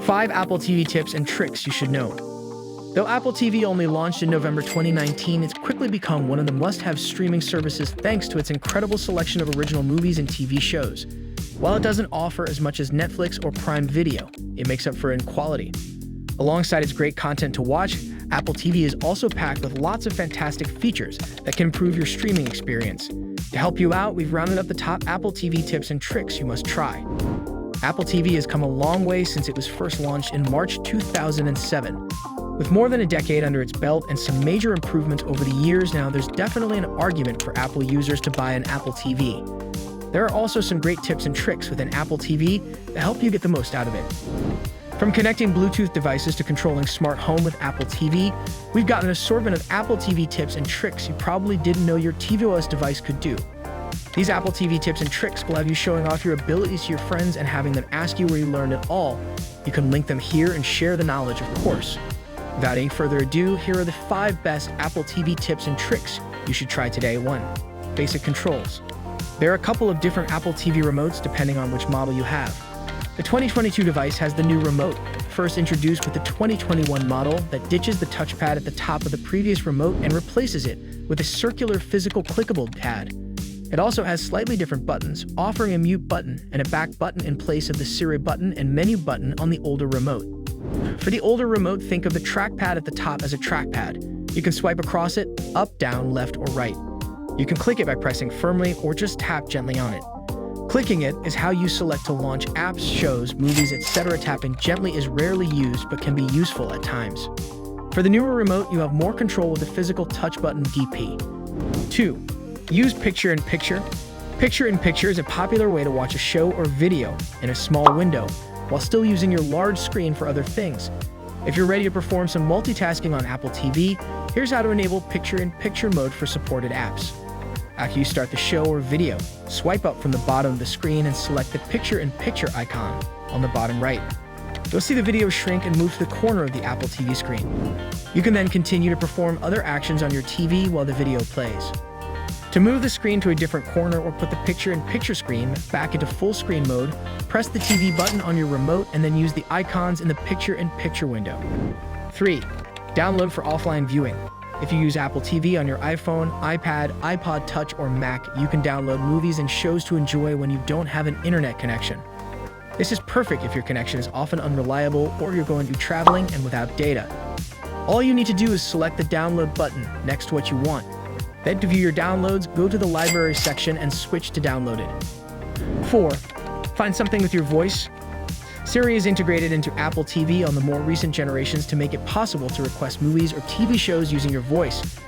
5 Apple TV tips and tricks you should know. Though Apple TV only launched in November 2019, it's quickly become one of the must-have streaming services thanks to its incredible selection of original movies and TV shows. While it doesn't offer as much as Netflix or Prime Video, it makes up for it in quality. Alongside its great content to watch, Apple TV is also packed with lots of fantastic features that can improve your streaming experience. To help you out, we've rounded up the top Apple TV tips and tricks you must try. Apple TV has come a long way since it was first launched in March 2007. With more than a decade under its belt and some major improvements over the years now, there's definitely an argument for Apple users to buy an Apple TV. There are also some great tips and tricks within Apple TV that help you get the most out of it. From connecting Bluetooth devices to controlling smart home with Apple TV, we've got an assortment of Apple TV tips and tricks you probably didn't know your tvOS device could do. These Apple TV tips and tricks will have you showing off your abilities to your friends and having them ask you where you learned it all. You can link them here and share the knowledge, of course. Without any further ado, here are the 5 best Apple TV tips and tricks you should try today. 1. Basic controls. There are a couple of different Apple TV remotes depending on which model you have. The 2022 device has the new remote, first introduced with the 2021 model that ditches the touchpad at the top of the previous remote and replaces it with a circular physical clickable pad. It also has slightly different buttons, offering a mute button and a back button in place of the Siri button and menu button on the older remote. For the older remote, think of the trackpad at the top as a trackpad. You can swipe across it, up, down, left, or right. You can click it by pressing firmly or just tap gently on it. Clicking it is how you select to launch apps, shows, movies, etc. Tapping gently is rarely used but can be useful at times. For the newer remote, you have more control with the physical touch button DP. 2. Use picture-in-picture. Picture-in-picture is a popular way to watch a show or video in a small window while still using your large screen for other things. If you're ready to perform some multitasking on Apple TV, here's how to enable picture-in-picture mode for supported apps. After you start the show or video, swipe up from the bottom of the screen and select the picture-in-picture icon on the bottom right. You'll see the video shrink and move to the corner of the Apple TV screen. You can then continue to perform other actions on your TV while the video plays. To move the screen to a different corner or put the picture-in-picture screen back into full screen mode, press the TV button on your remote and then use the icons in the picture-in-picture window. 3. Download for offline viewing. If you use Apple TV on your iPhone, iPad, iPod Touch, or Mac, you can download movies and shows to enjoy when you don't have an internet connection. This is perfect if your connection is often unreliable or you're going to be traveling and without data. All you need to do is select the download button next to what you want. Then to view your downloads, go to the library section and switch to downloaded. 4. Find something with your voice. Siri is integrated into Apple TV on the more recent generations to make it possible to request movies or TV shows using your voice.